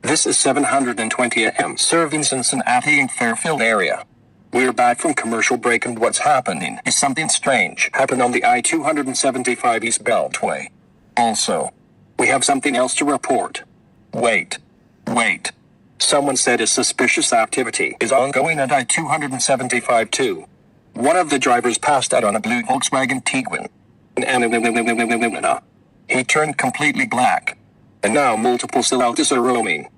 This is 720 AM, serving Cincinnati and Fairfield area. We're back from commercial break, and what's happening is something strange happened on the I-275 East Beltway. Also, we have something else to report. Wait. Someone said a suspicious activity is ongoing at I-275 too. One of the drivers passed out on a blue Volkswagen Tiguan. He turned completely black. And now multiple silhouettes are roaming.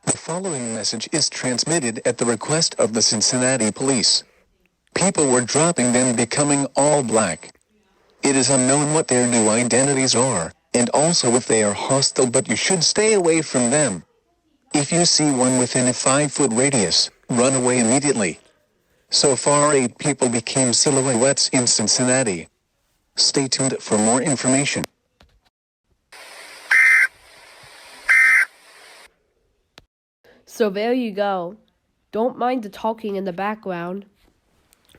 The following message is transmitted at the request of the Cincinnati police. People were dropping them becoming all black. It is unknown what their new identities are, and also if they are hostile, but you should stay away from them. If you see one within a 5-foot radius, run away immediately. So far 8 people became silhouettes in Cincinnati. Stay tuned for more information. So there you go. Don't mind the talking in the background.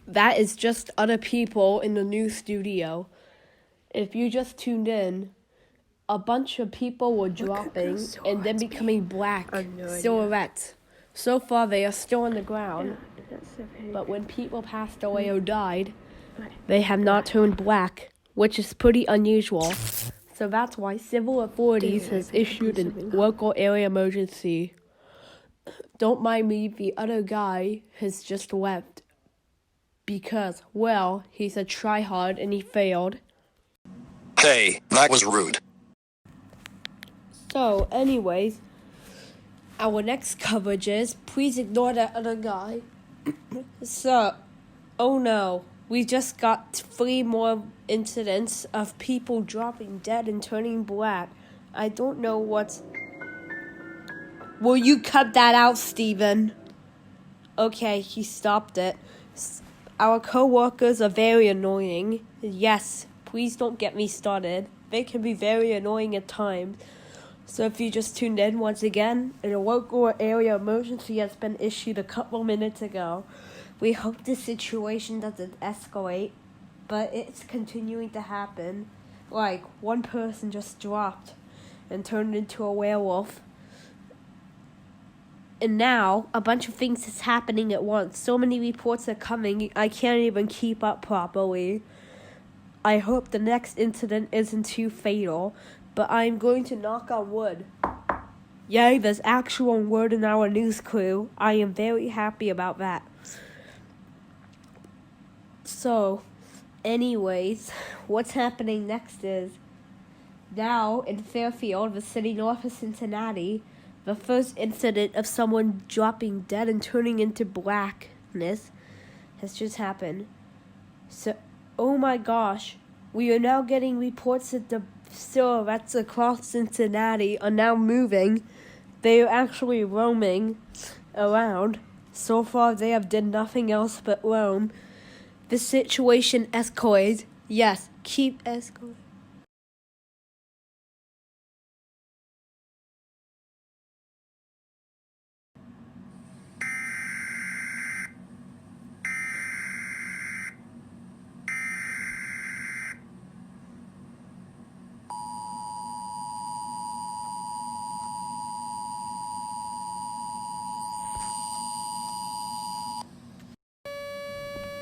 That is just other people in the new studio. If you just tuned in, a bunch of people were dropping and then becoming black silhouettes. So far they are still on the ground, but when people passed away or died, they have not turned black, which is pretty unusual. So that's why civil authorities has issued a local area emergency. Don't mind me, the other guy has just left. Because, well, he's a tryhard and he failed. Hey, that was rude. So, anyways, our next coverage is, please ignore that other guy. So, oh no, we just got 3 more incidents of people dropping dead and turning black. I don't know what's... Will you cut that out, Steven? Okay, he stopped it. Our co-workers are very annoying. Yes, please don't get me started. They can be very annoying at times. So if you just tuned in once again, a local area emergency has been issued a couple minutes ago. We hope the situation doesn't escalate, but it's continuing to happen. Like, one person just dropped and turned into a werewolf. And now, a bunch of things is happening at once. So many reports are coming, I can't even keep up properly. I hope the next incident isn't too fatal, but I'm going to knock on wood. Yay, there's actual word in our news crew. I am very happy about that. So, anyways, what's happening next is, now in Fairfield, the city north of Cincinnati, the first incident of someone dropping dead and turning into blackness has just happened. So, oh my gosh, we are now getting reports that the silhouettes across Cincinnati are now moving. They are actually roaming around. So far, they have done nothing else but roam. The situation escalates. Yes, keep escalating.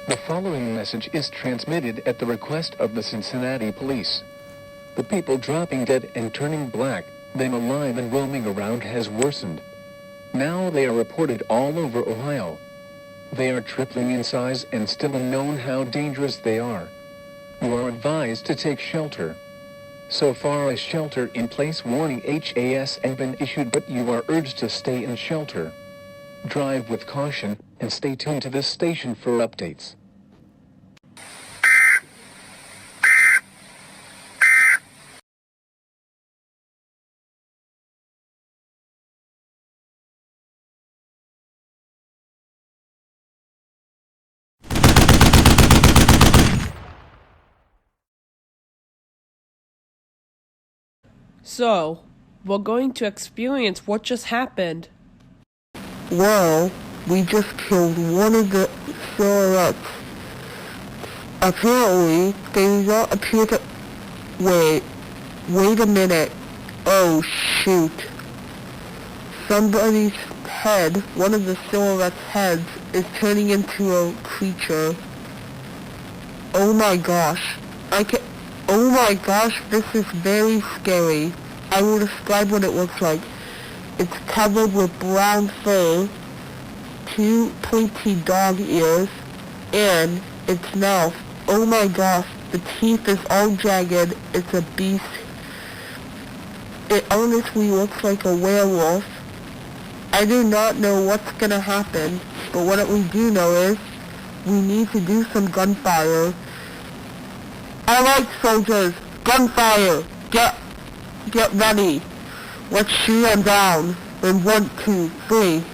The following message is transmitted at the request of the Cincinnati police. The people dropping dead and turning black, them alive and roaming around has worsened. Now they are reported all over Ohio. They are tripling in size and still unknown how dangerous they are. You are advised to take shelter. So far a shelter-in-place warning HAS has been issued, but you are urged to stay in shelter. Drive with caution, and stay tuned to this station for updates. So, we're going to experience what just happened. Well, we just killed one of the silhouettes. Apparently, they do not appear to... Wait a minute. Oh, shoot. Somebody's head, one of the silhouette's heads, is turning into a creature. Oh my gosh. Oh my gosh, this is very scary. I will describe what it looks like. It's covered with brown fur, 2 pointy dog ears, and its mouth. Oh my gosh, the teeth is all jagged. It's a beast. It honestly looks like a werewolf. I do not know what's gonna happen, but what we do know is we need to do some gunfire. Alright, soldiers, gunfire! Get ready. Let's shoot them down. In 1, 2, 3.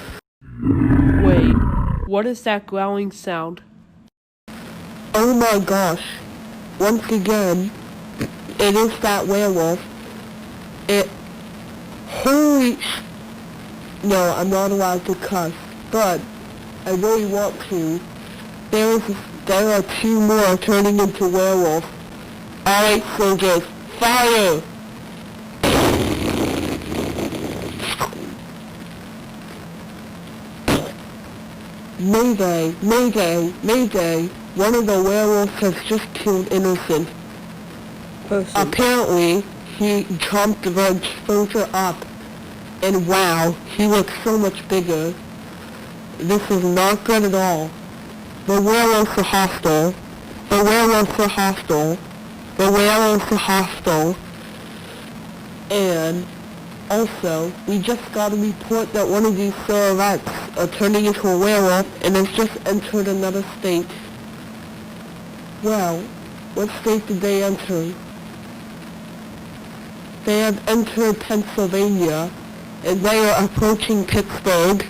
Wait, what is that growling sound? Oh my gosh. Once again, it is that werewolf. No, I'm not allowed to cuss, but I really want to. There are 2 more turning into werewolves. Alright, soldiers, fire! Mayday, mayday, mayday. One of the werewolves has just killed innocent person. Apparently, he jumped the soldier up. And wow, he looks so much bigger. This is not good at all. The werewolves are hostile. The werewolves are hostile. The werewolves are hostile. And also, we just got a report that one of these silhouettes are turning into a werewolf and has just entered another state. Well, what state did they enter? They have entered Pennsylvania, and they are approaching Pittsburgh.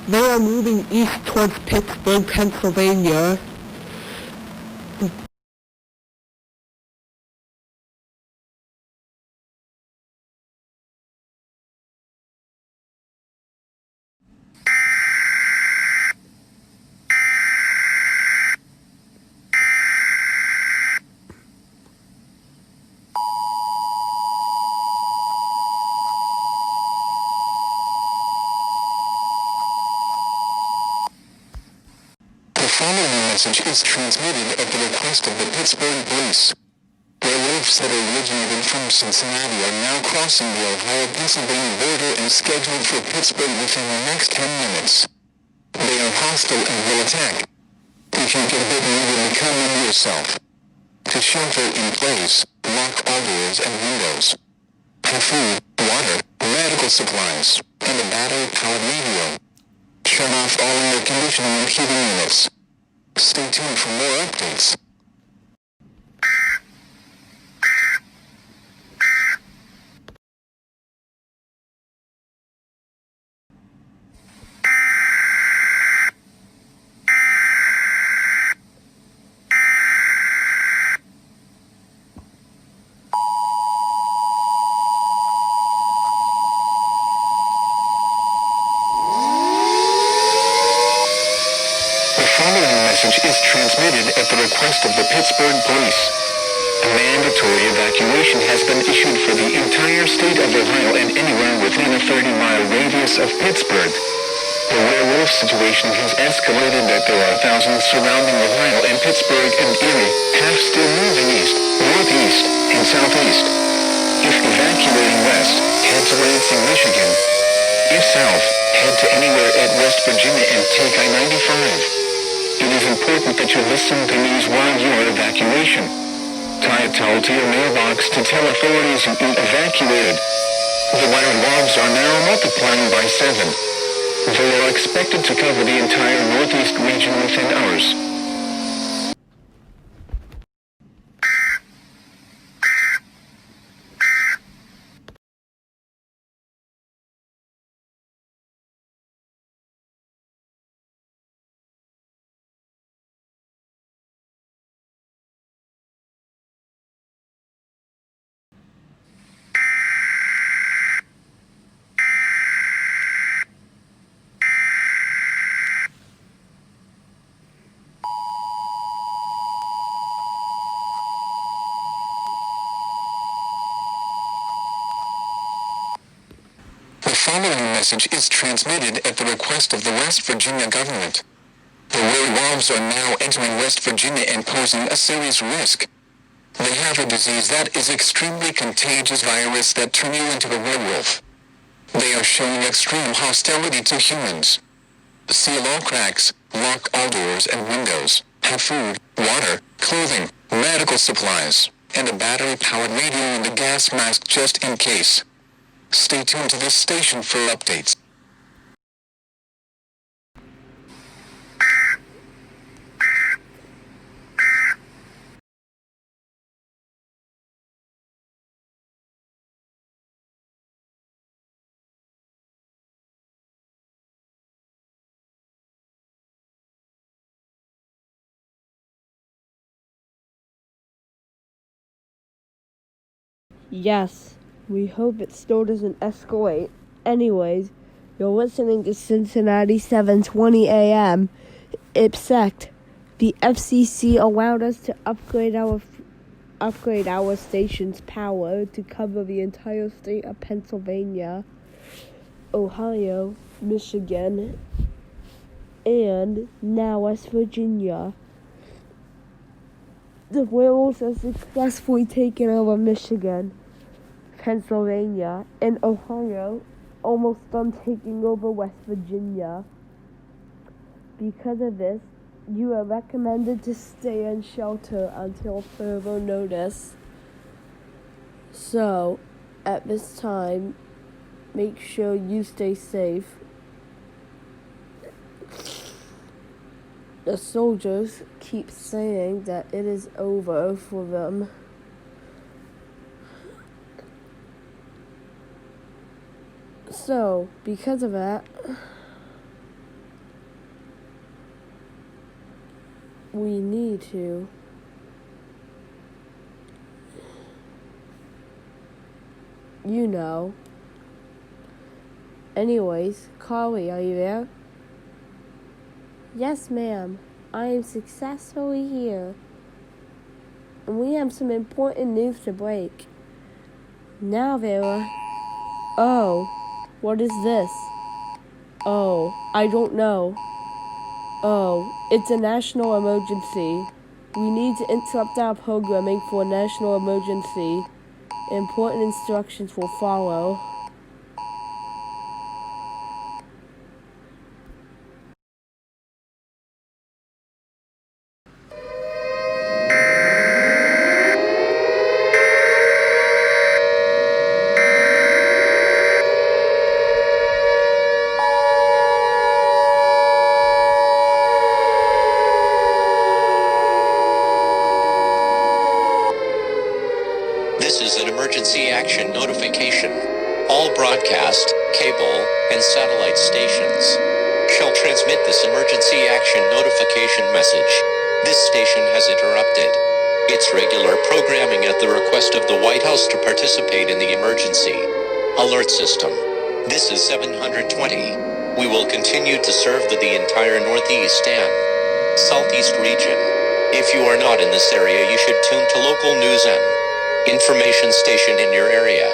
They are moving east towards Pittsburgh, Pennsylvania. The following message is transmitted at the request of the Pittsburgh Police. Werewolves that originated from Cincinnati are now crossing the Ohio-Pennsylvania border and scheduled for Pittsburgh within the next 10 minutes. They are hostile and will attack. If you get bitten, you will become one yourself. To shelter in place, lock all doors and windows. Have food, water, medical supplies, and a battery-powered radio. Shut off all air conditioning and heating units. Stay tuned for more updates. The following message is transmitted at the request of the Pittsburgh Police. A mandatory evacuation has been issued for the entire state of Ohio and anywhere within a 30-mile radius of Pittsburgh. The werewolf situation has escalated that there are thousands surrounding Ohio and Pittsburgh and Erie, half still moving east, northeast, and southeast. If evacuating west, head to Lansing, Michigan. If south, head to anywhere at West Virginia and take I-95. It is important that you listen to news while you are evacuation. Tie a towel to your mailbox to tell authorities you've been evacuated. The wild logs are now multiplying by 7. They are expected to cover the entire northeast region within hours. following message is transmitted at the request of the West Virginia government. The werewolves are now entering West Virginia and posing a serious risk. They have a disease that is extremely contagious virus that turn you into a werewolf. They are showing extreme hostility to humans. Seal all cracks, lock all doors and windows, have food, water, clothing, medical supplies, and a battery-powered radio and a gas mask just in case. Stay tuned to this station for updates. Yes, we hope it still doesn't escalate. Anyways, you're listening to Cincinnati 720 AM. IPSEC. The FCC allowed us to upgrade our station's power to cover the entire state of Pennsylvania, Ohio, Michigan, and now West Virginia. The werewolves have successfully taken over Michigan, Pennsylvania, and Ohio, almost done taking over West Virginia. Because of this, you are recommended to stay in shelter until further notice. So, at this time, make sure you stay safe. The soldiers keep saying that it is over for them. So, because of that, we need to Anyways, Carly, are you there? Yes, ma'am. I am successfully here. And we have some important news to break. Now, Vera. Oh, what is this? Oh, I don't know. Oh, it's a national emergency. We need to interrupt our programming for a national emergency. Important instructions will follow. This is an emergency action notification. All broadcast, cable, and satellite stations shall transmit this emergency action notification message. This station has interrupted its regular programming at the request of the White House to participate in the emergency alert system. This is 720. We will continue to serve the entire Northeast and Southeast region. If you are not in this area, you should tune to local news and information station in your area.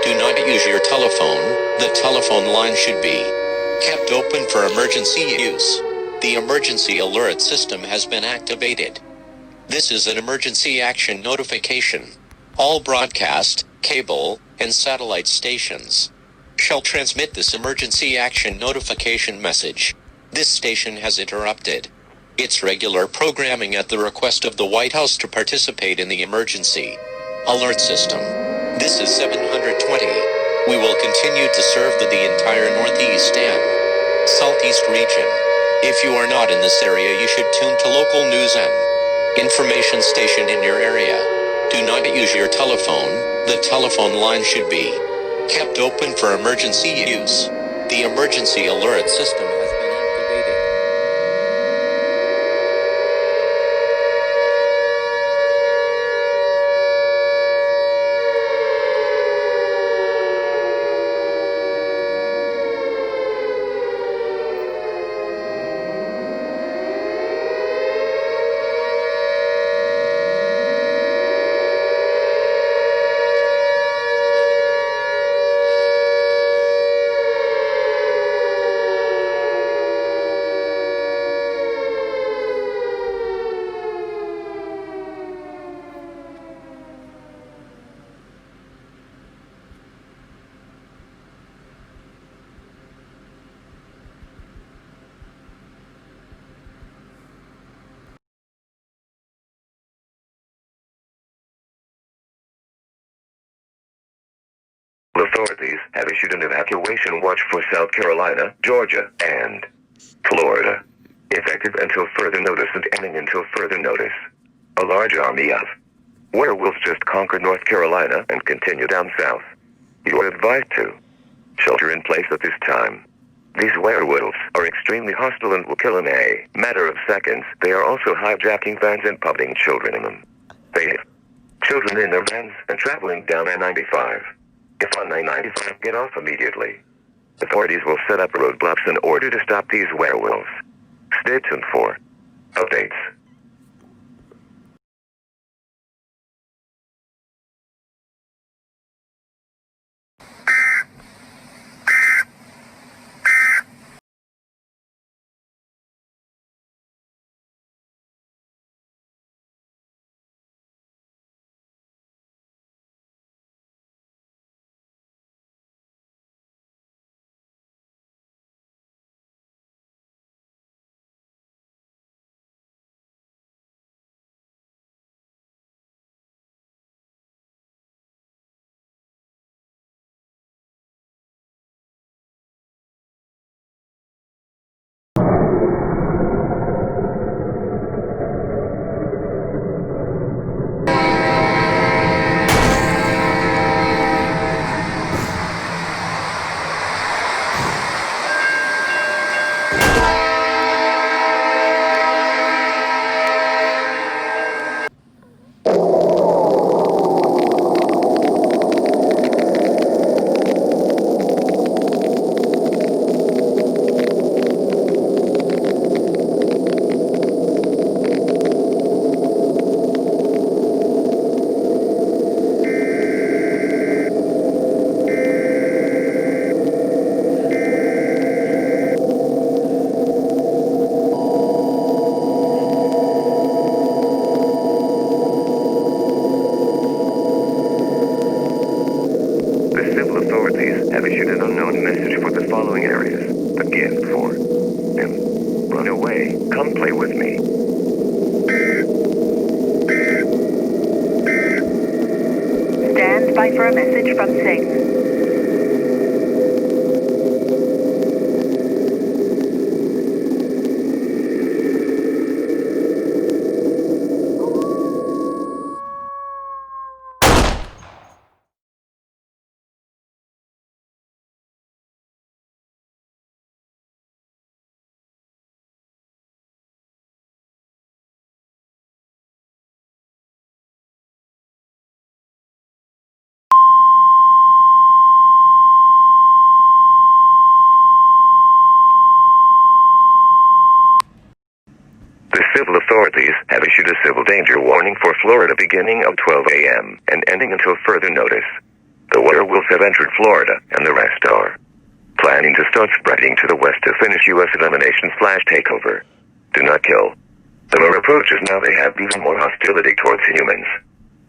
Do not use your telephone. The telephone line should be kept open for emergency use. The emergency alert system has been activated. This is an emergency action notification. All broadcast, cable, and satellite stations shall transmit this emergency action notification message. This station has interrupted its regular programming at the request of the White House to participate in the emergency alert system. This is 720. We will continue to serve the entire Northeast and Southeast region. If you are not in this area, you should tune to local news and information station in your area. Do not use your telephone. The telephone line should be kept open for emergency use. The emergency alert system has been activated. authorities have issued an evacuation watch for South Carolina, Georgia, and Florida, effective until further notice and ending until further notice. A large army of werewolves just conquered North Carolina and continue down south. You are advised to shelter in place at this time. These werewolves are extremely hostile and will kill in a matter of seconds. They are also hijacking vans and putting children in them. They have children in their vans and traveling down I-95. If on I-95, get off immediately. Authorities will set up roadblocks in order to stop these werewolves. Stay tuned for updates. Authorities have issued an unknown message for the following areas. The gift for him. Run away. Come play with me. Stand by for a message from Systen. The civil authorities have issued a civil danger warning for Florida beginning of 12 a.m. and ending until further notice. The werewolves have entered Florida, and the rest are planning to start spreading to the west to finish U.S. elimination/takeover. Do not kill. The more approaches now, they have even more hostility towards humans.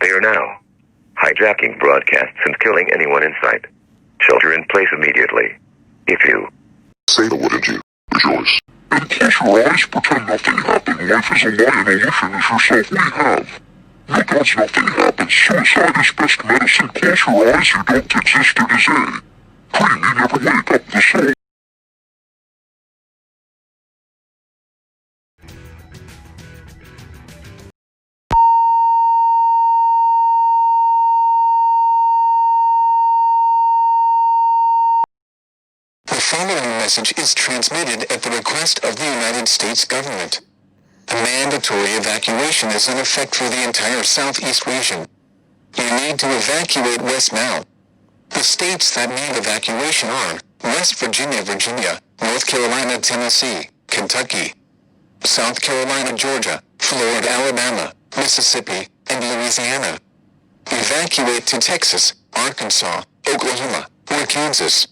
They are now hijacking broadcasts and killing anyone in sight. Shelter in place immediately. If you say the word and you rejoice. And close your eyes, pretend nothing happened. Life is a lie and illusion is yourself we have. No gods, nothing happens. Suicide is best medicine. Close your eyes, you don't exist, it is a dream. You never wake up, the soul. The following message is transmitted at the request of the United States government. A mandatory evacuation is in effect for the entire southeast region. You need to evacuate west now. The states that need evacuation are West Virginia, North Carolina, Tennessee, Kentucky, South Carolina, Georgia, Florida, Alabama, Mississippi, and Louisiana. Evacuate to Texas, Arkansas, Oklahoma, or Kansas.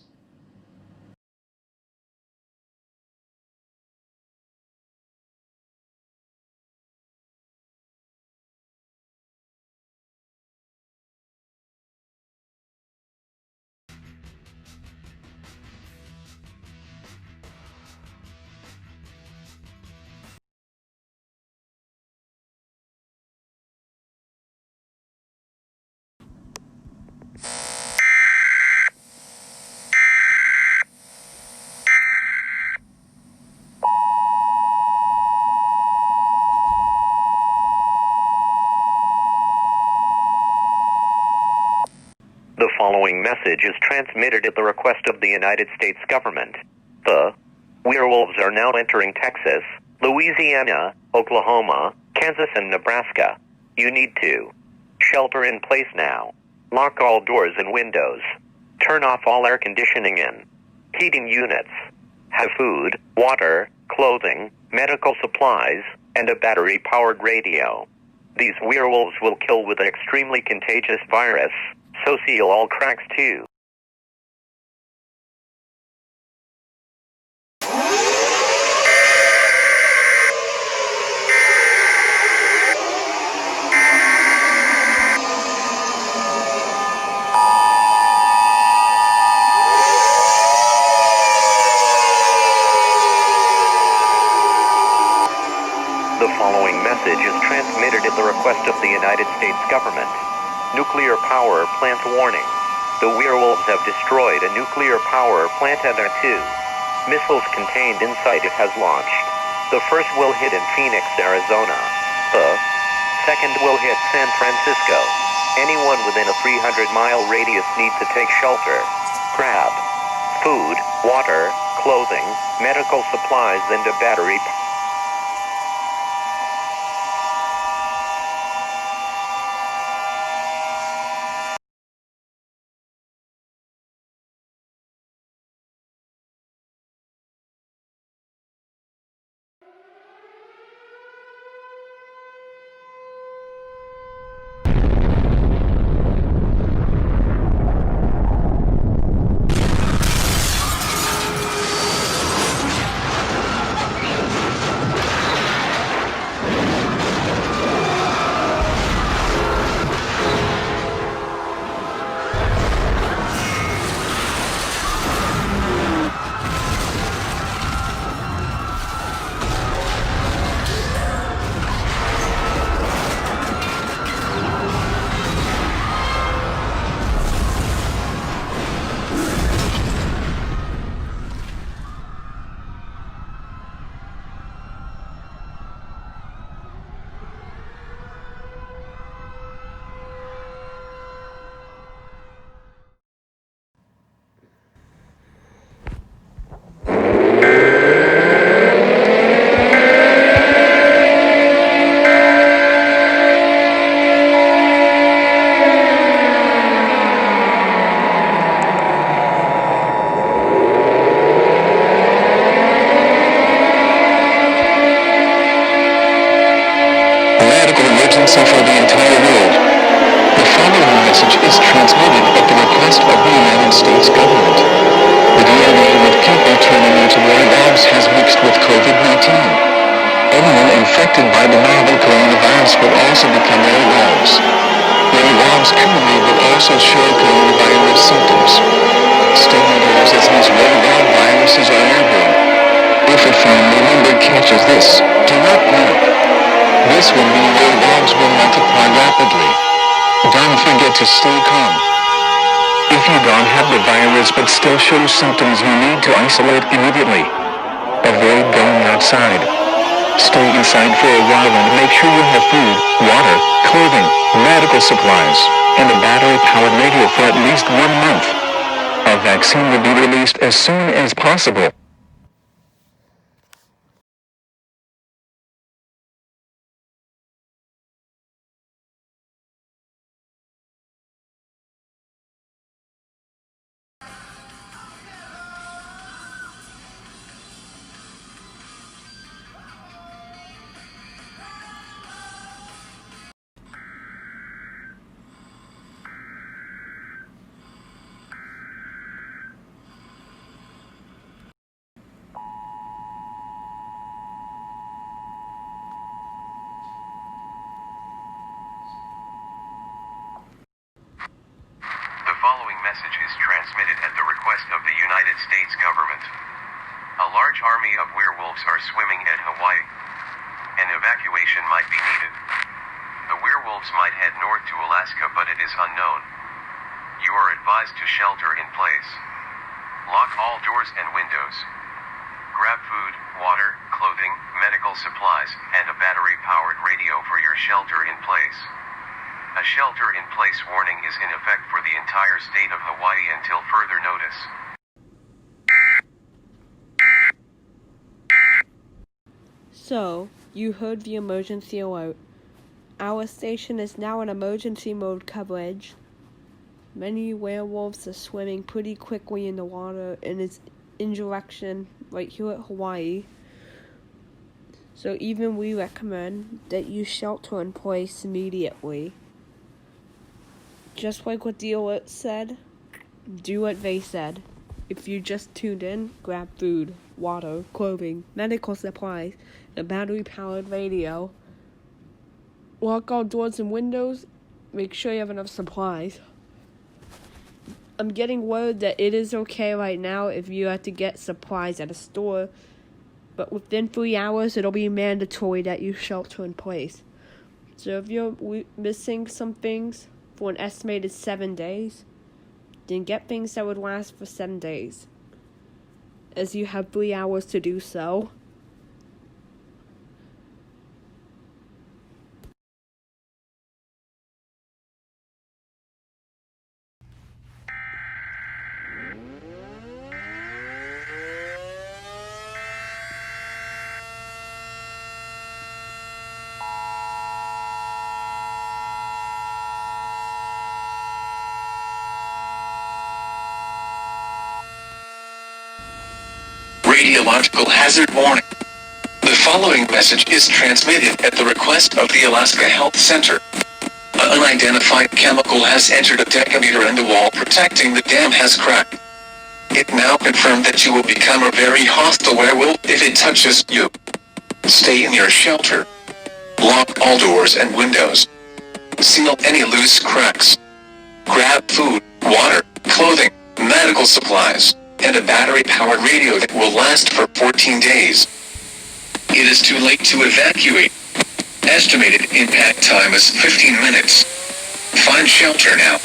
The following message is transmitted at the request of the United States government. The werewolves are now entering Texas, Louisiana, Oklahoma, Kansas, and Nebraska. You need to shelter in place now. Lock all doors and windows. Turn off all air conditioning and heating units. Have food, water, clothing, medical supplies, and a battery-powered radio. These werewolves will kill with an extremely contagious virus, so seal all cracks too. The following message is transmitted at the request of the United States government. Nuclear power plant warning. The werewolves have destroyed a nuclear power plant and their 2 missiles contained inside it has launched. The first will hit in Phoenix, Arizona. The second will hit San Francisco. Anyone within a 300-mile radius needs to take shelter. Grab food, water, clothing, medical supplies, and a battery. emergency for the entire world. The following message is transmitted at the request of the United States government. The DNA of people turning into werewolves has mixed with COVID-19. Anyone infected by the novel coronavirus will also become werewolves. Werewolves currently will also show coronavirus symptoms. Stay indoors as these werewolf viruses are airborne. If a family member catches this, do not panic. This will mean werewolves will multiply rapidly. Don't forget to stay calm. If you don't have the virus but still show symptoms, you need to isolate immediately. Avoid going outside. Stay inside for a while and make sure you have food, water, clothing, medical supplies, and a battery-powered radio for at least 1 month. A vaccine will be released as soon as possible. The following message is transmitted at the request of the United States government. A large army of werewolves are swimming at Hawaii. An evacuation might be needed. The werewolves might head north to Alaska, but it is unknown. You are advised to shelter in place. Lock all doors and windows. Grab food, water, clothing, medical supplies, and a battery-powered radio for your shelter in place. A shelter-in-place warning is in effect for the entire state of Hawaii until further notice. So, you heard the emergency alert. Our station is now in emergency mode coverage. Many werewolves are swimming pretty quickly in the water in its direction right here at Hawaii. So even we recommend that you shelter in place immediately. Just like what the alert said, do what they said. If you just tuned in, grab food, water, clothing, medical supplies, a battery-powered radio. Lock all doors and windows. Make sure you have enough supplies. I'm getting word that it is okay right now if you have to get supplies at a store, but within 3 hours it'll be mandatory that you shelter in place. So if you're missing some things for an estimated 7 days, then get things that would last for 7 days, as you have 3 hours to do so. Radiological hazard warning. The following message is transmitted at the request of the Alaska Health Center. An unidentified chemical has entered a decameter and the wall protecting the dam has cracked. It now confirmed that you will become a very hostile werewolf if it touches you. Stay in your shelter. Lock all doors and windows. Seal any loose cracks. Grab food, water, clothing, medical supplies, and a battery-powered radio that will last for 14 days. It is too late to evacuate. Estimated impact time is 15 minutes. Find shelter now.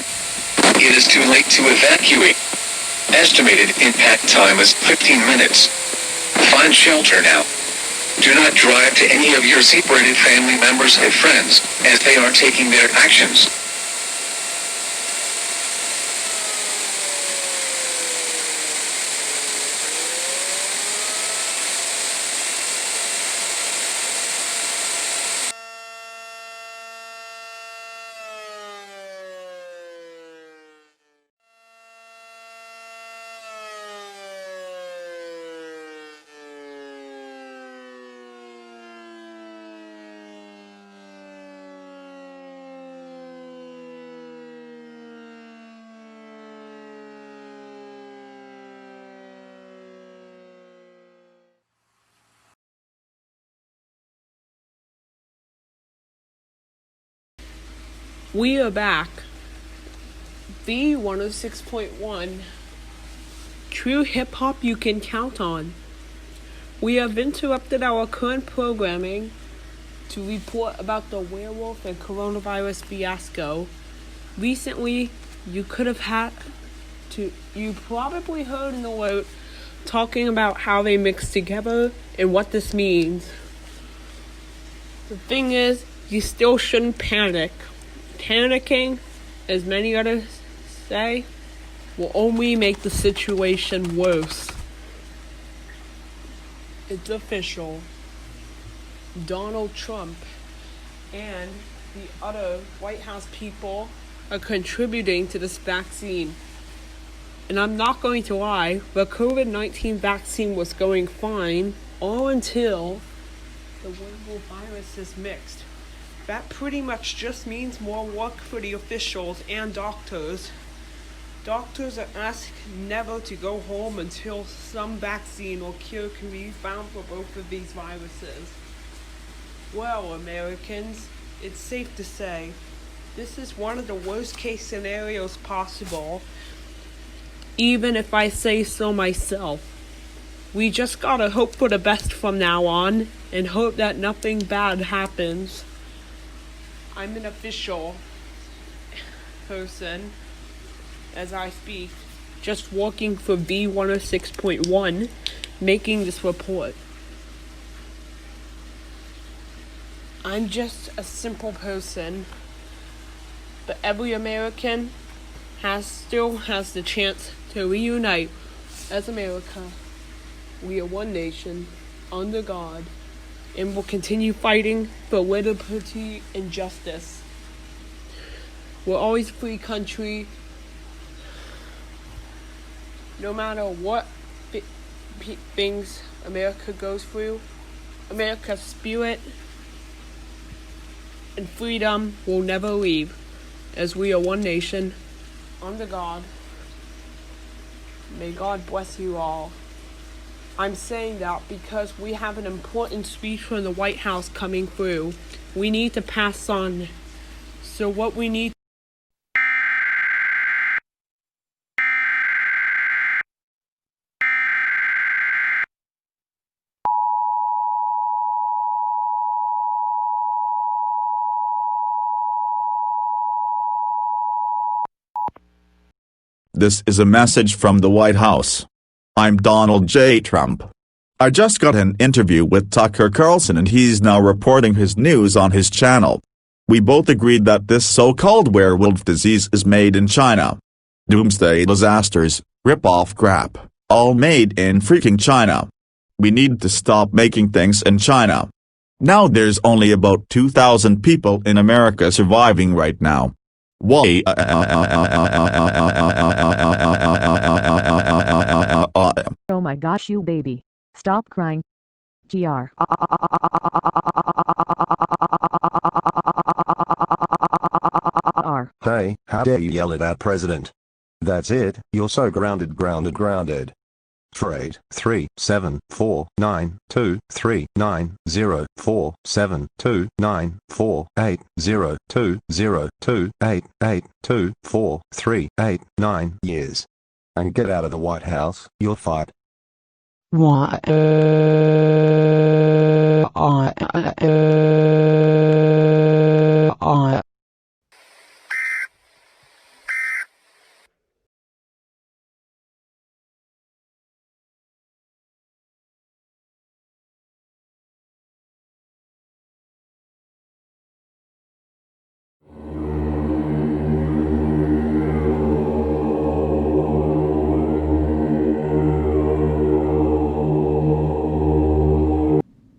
It is too late to evacuate. Estimated impact time is 15 minutes. Find shelter now. Do not drive to any of your separated family members and friends, as they are taking their actions. We are back. The 106.1. True hip hop you can count on. We have interrupted our current programming to report about the werewolf and coronavirus fiasco. Recently, you probably heard an alert talking about how they mix together and what this means. The thing is, you still shouldn't panic. Panicking, as many others say, will only make the situation worse. It's official. Donald Trump and the other White House people are contributing to this vaccine. And I'm not going to lie, the COVID-19 vaccine was going fine all until the werewolf virus is mixed. That pretty much just means more work for the officials and doctors. Doctors are asked never to go home until some vaccine or cure can be found for both of these viruses. Well, Americans, it's safe to say, this is one of the worst case scenarios possible, even if I say so myself. We just gotta hope for the best from now on, and hope that nothing bad happens. I'm an official person, as I speak, just working for B106.1, making this report. I'm just a simple person, but every American still has the chance to reunite as America. We are one nation, under God, and will continue fighting for liberty and justice. We're always a free country, no matter what things America goes through. America's spirit and freedom will never leave, as we are one nation, under God. May God bless you all. I'm saying that because we have an important speech from the White House coming through. We need to pass on. So what we need. This is a message from the White House. I'm Donald J. Trump. I just got an interview with Tucker Carlson and he's now reporting his news on his channel. We both agreed that this so-called werewolf disease is made in China. Doomsday disasters, rip-off crap, all made in freaking China. We need to stop making things in China. Now there's only about 2,000 people in America surviving right now. Why? Oh my gosh, you baby. Stop crying. GR. Hey, how dare you yell at our president? That's it, you're so grounded. 3, 7, 4, 9, 2, 3, 9, 0, 4, 7, 2, 9, 4, 8, 0, 2, 0, 2, 8, 8, 2, 4, 3, 8, 9 years. And get out of the White House, you're fired.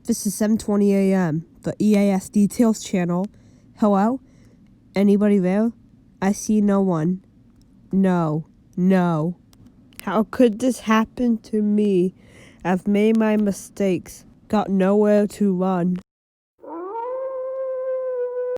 This is 7:20 a.m., the EAS Details channel. Hello? Anybody there? I see no one. No. How could this happen to me? I've made my mistakes, got nowhere to run.